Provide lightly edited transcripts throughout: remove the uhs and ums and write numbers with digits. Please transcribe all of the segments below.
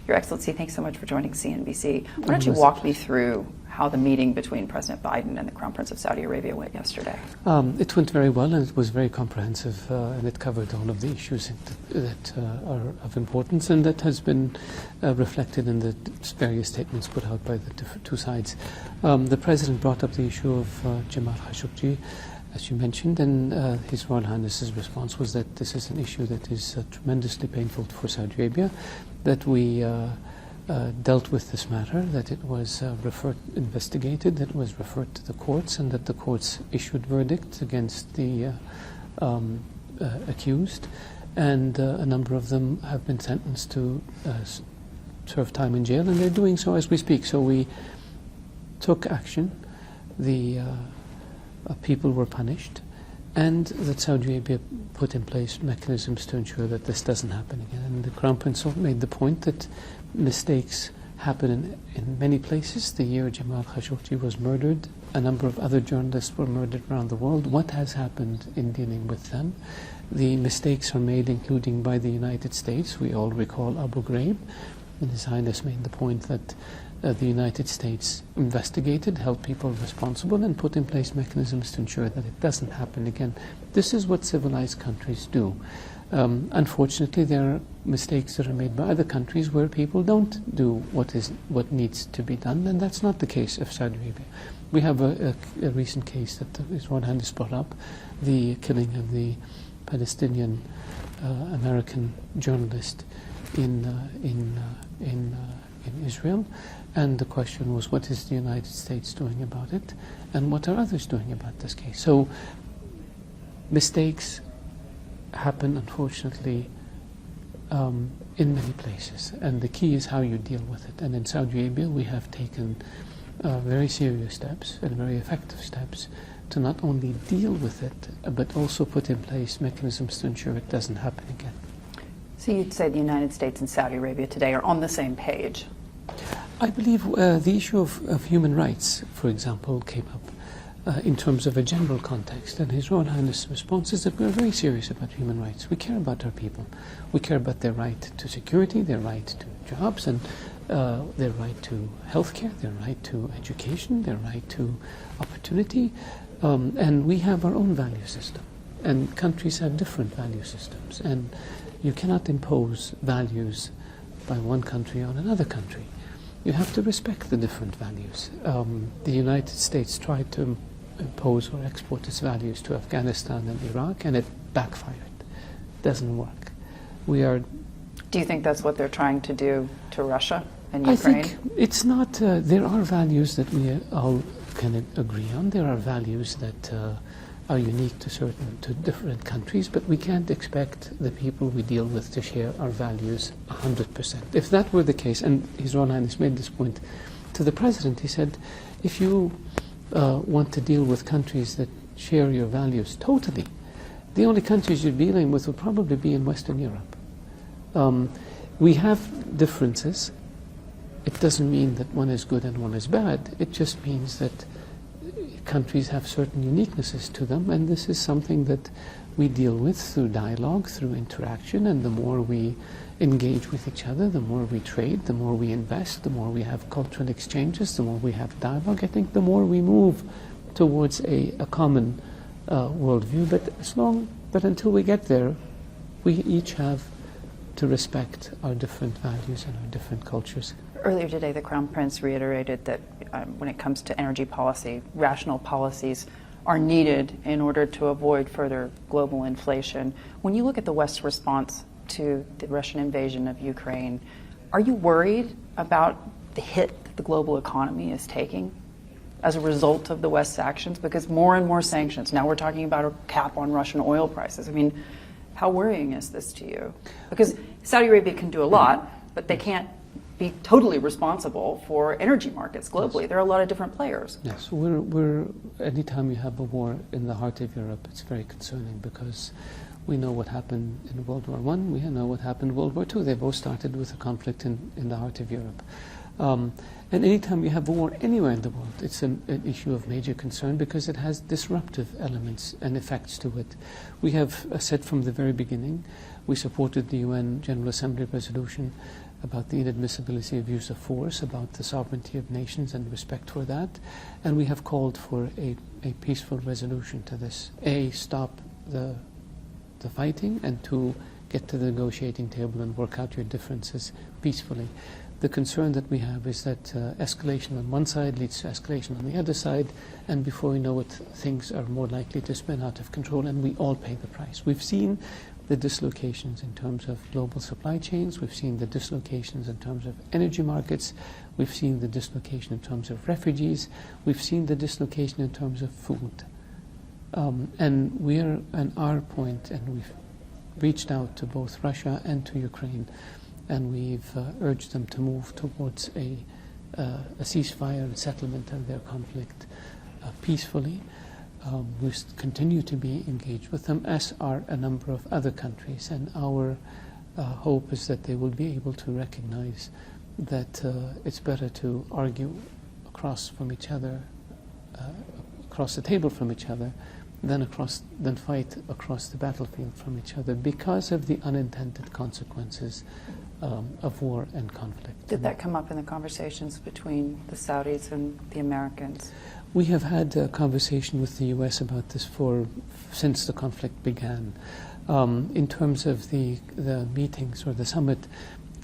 Your Excellency, thanks so much for joining CNBC. Why don't you walk me through how the meeting between President Biden and the Crown Prince of Saudi Arabia went yesterday? It went very well, and it was very comprehensive, and it covered all of the issues that are of importance, and that has been reflected in the various statements put out by the two sides. The President brought up the issue of Jamal Khashoggi, as you mentioned, and His Royal Highness's response was that this is an issue that is tremendously painful for Saudi Arabia, that we dealt with this matter, that it was investigated, that it was referred to the courts, and that the courts issued verdicts against the accused, and a number of them have been sentenced to serve time in jail, and they're doing so as we speak. So we took action. The people were punished, and that Saudi Arabia put in place mechanisms to ensure that this doesn't happen again. And the Crown Prince made the point that mistakes happen in many places. The year Jamal Khashoggi was murdered, a number of other journalists were murdered around the world. What has happened in dealing with them? The mistakes are made, including by the United States. We all recall Abu Ghraib, and His Highness made the point that the United States investigated, held people responsible, and put in place mechanisms to ensure that it doesn't happen again. This is what civilized countries do. Unfortunately, there are mistakes that are made by other countries where people don't do what needs to be done, and that's not the case of Saudi Arabia. We have a recent case that His Royal Highness brought up, the killing of the Palestinian American journalist in Israel, and the question was, what is the United States doing about it, and what are others doing about this case? So mistakes happen, unfortunately, in many places, and the key is how you deal with it. And in Saudi Arabia, we have taken very serious steps and very effective steps to not only deal with it, but also put in place mechanisms to ensure it doesn't happen again. So you'd say the United States and Saudi Arabia today are on the same page? I believe the issue of human rights, for example, came up in terms of a general context, and His Royal Highness' response is that we're very serious about human rights. We care about our people. We care about their right to security, their right to jobs, and their right to healthcare, their right to education, their right to opportunity, and we have our own value system, and countries have different value systems, and you cannot impose values by one country on another country. You have to respect the different values. The United States tried to impose or export its values to Afghanistan and Iraq, and it backfired. It doesn't work. Do you think that's what they're trying to do to Russia and Ukraine? I think it's not. There are values that we all can agree on. There are values that are unique to different countries, but we can't expect the people we deal with to share our values 100%. If that were the case, and His Royal Highness made this point to the President, he said, if you want to deal with countries that share your values totally, the only countries you're dealing with will probably be in Western Europe. We have differences. It doesn't mean that one is good and one is bad. It just means that countries have certain uniquenesses to them, and this is something that we deal with through dialogue, through interaction, and the more we engage with each other, the more we trade, the more we invest, the more we have cultural exchanges, the more we have dialogue, I think the more we move towards a common worldview. But until we get there, we each have to respect our different values and our different cultures. Earlier today, the Crown Prince reiterated that when it comes to energy policy, rational policies are needed in order to avoid further global inflation. When you look at the West's response to the Russian invasion of Ukraine, are you worried about the hit that the global economy is taking as a result of the West's actions? Because more and more sanctions, now we're talking about a cap on Russian oil prices. I mean, how worrying is this to you? Because Saudi Arabia can do a lot, but they can't be totally responsible for energy markets globally. Yes. There are a lot of different players. Yes, anytime you have a war in the heart of Europe, it's very concerning, because we know what happened in World War I, we know what happened in World War II. They both started with a conflict in the heart of Europe. And anytime you have a war anywhere in the world, it's an issue of major concern because it has disruptive elements and effects to it. We have said from the very beginning, we supported the UN General Assembly resolution about the inadmissibility of use of force, about the sovereignty of nations and respect for that, and we have called for a peaceful resolution to this. A, stop the fighting, and two, get to the negotiating table and work out your differences peacefully. The concern that we have is that escalation on one side leads to escalation on the other side, and before we know it, things are more likely to spin out of control, and we all pay the price. We've seen the dislocations in terms of global supply chains, we've seen the dislocations in terms of energy markets, we've seen the dislocation in terms of refugees, we've seen the dislocation in terms of food. And we're at our point, and we've reached out to both Russia and to Ukraine, and we've urged them to move towards a ceasefire and settlement of their conflict peacefully. We continue to be engaged with them, as are a number of other countries, and our hope is that they will be able to recognize that it's better to argue across from each other, across the table from each other, than fight across the battlefield from each other, because of the unintended consequences of war and conflict. Did that come up in the conversations between the Saudis and the Americans? We have had a conversation with the U.S. about this since the conflict began. In terms of the meetings or the summit,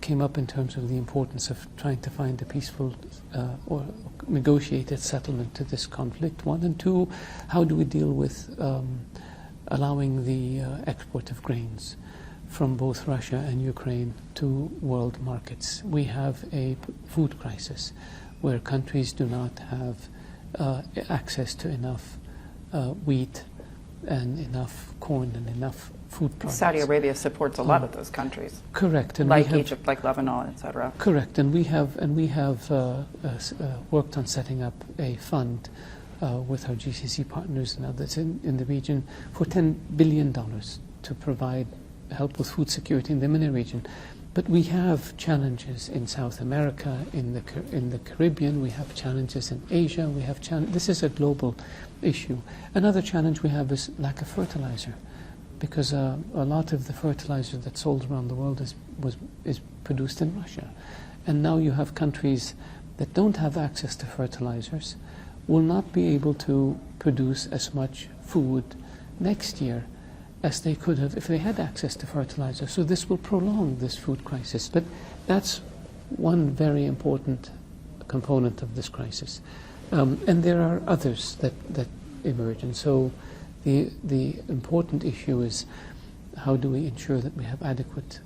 came up in terms of the importance of trying to find a peaceful or negotiated settlement to this conflict, one, and two, how do we deal with allowing the export of grains from both Russia and Ukraine to world markets. We have a food crisis where countries do not have access to enough wheat and enough corn and enough food products. Saudi Arabia supports a lot of those countries. Correct, and like Egypt, like Lebanon, etc. Correct, and we have worked on setting up a fund with our GCC partners and others in the region for $10 billion to provide help with food security in the MENA region. But we have challenges in South America, in the Caribbean. We have challenges in Asia. We have this is a global issue. Another challenge we have is lack of fertilizer, because a lot of the fertilizer that's sold around the world is produced in Russia, and now you have countries that don't have access to fertilizers will not be able to produce as much food next year as they could have if they had access to fertilizer. So this will prolong this food crisis. But that's one very important component of this crisis. And there are others that emerge. And so the important issue is, how do we ensure that we have adequate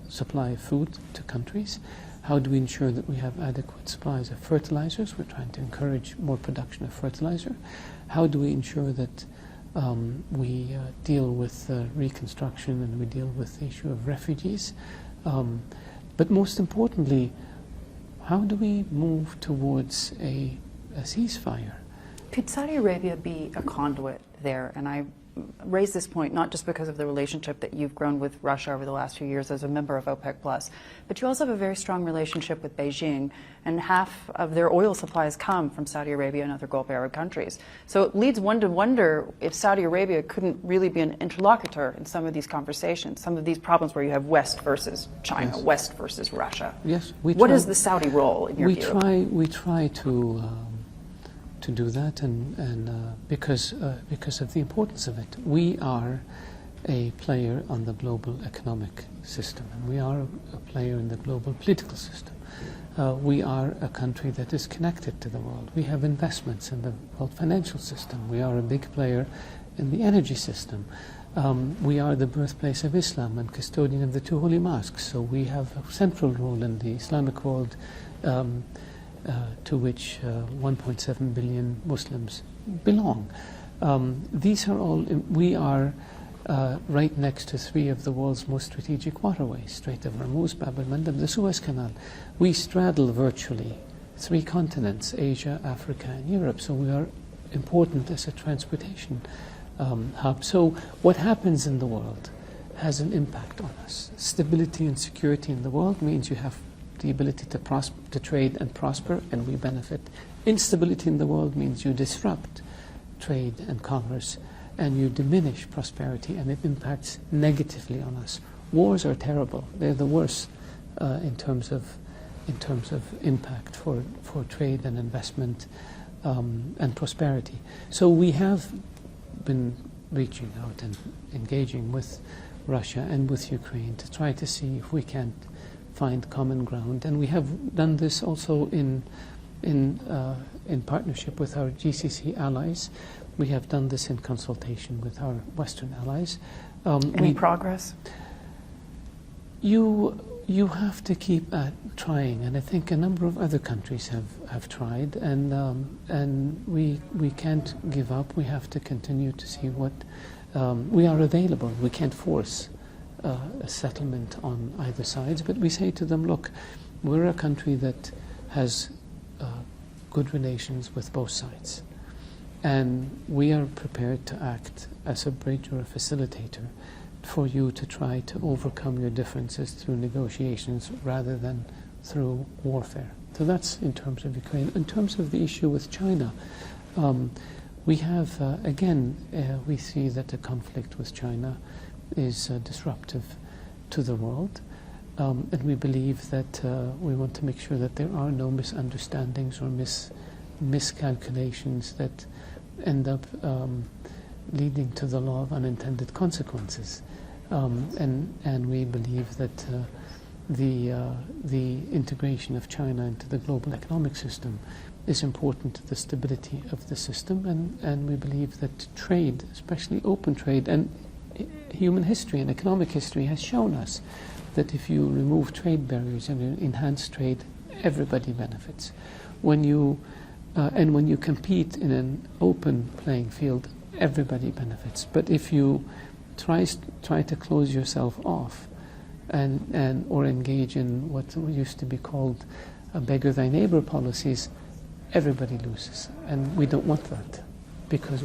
supply of food to countries? How do we ensure that we have adequate supplies of fertilizers? We're trying to encourage more production of fertilizer. How do we ensure that we deal with reconstruction and we deal with the issue of refugees? But most importantly, how do we move towards a ceasefire? Could Saudi Arabia be a conduit there? And I raise this point not just because of the relationship that you've grown with Russia over the last few years as a member of OPEC+, but you also have a very strong relationship with Beijing, and half of their oil supplies come from Saudi Arabia and other Gulf Arab countries. So it leads one to wonder if Saudi Arabia couldn't really be an interlocutor in some of these conversations, some of these problems where you have West versus China, yes, West versus Russia. Yes, what is the Saudi role in your view? We try to do that, and because of the importance of it. We are a player on the global economic system, and we are a player in the global political system. We are a country that is connected to the world. We have investments in the world financial system. We are a big player in the energy system. We are the birthplace of Islam and custodian of the two holy mosques, so we have a central role in the Islamic world, to which 1.7 billion Muslims belong. These are all, we are right next to three of the world's most strategic waterways: Strait of Hormuz, Bab el-Mandeb, the Suez Canal. We straddle virtually three continents: Asia, Africa, and Europe, so we are important as a transportation hub. So what happens in the world has an impact on us. Stability and security in the world means you have the ability to trade and prosper, and we benefit. Instability in the world means you disrupt trade and commerce, and you diminish prosperity, and it impacts negatively on us. Wars are terrible. They're the worst in terms of impact for trade and investment and prosperity. So we have been reaching out and engaging with Russia and with Ukraine to try to see if we can find common ground, and we have done this also in partnership with our GCC allies. We have done this in consultation with our Western allies. Any progress? You have to keep trying, and I think a number of other countries have tried, and we can't give up. We have to continue to see what we are available. We can't force a settlement on either sides, but we say to them, look, we're a country that has good relations with both sides, and we are prepared to act as a bridge or a facilitator for you to try to overcome your differences through negotiations rather than through warfare. So that's in terms of Ukraine. In terms of the issue with China, we have, again, we see that the conflict with China is disruptive to the world, and we believe that we want to make sure that there are no misunderstandings or miscalculations that end up leading to the law of unintended consequences. And we believe that the integration of China into the global economic system is important to the stability of the system, and we believe that trade, especially open trade, and human history and economic history has shown us that if you remove trade barriers and you enhance trade, everybody benefits. When you compete in an open playing field, everybody benefits. But if you try to close yourself off or engage in what used to be called a beggar thy neighbor policies, everybody loses. And we don't want that, because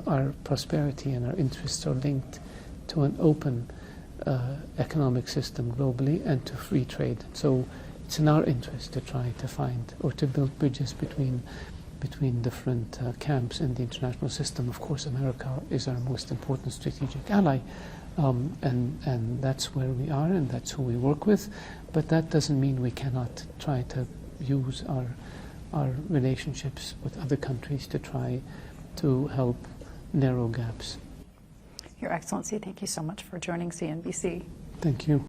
our prosperity and our interests are linked to an open economic system globally and to free trade. So it's in our interest to try to find or to build bridges between different camps in the international system. Of course, America is our most important strategic ally, and that's where we are, and that's who we work with. But that doesn't mean we cannot try to use our relationships with other countries to try to help narrow gaps. Your Excellency, thank you so much for joining CNBC. Thank you.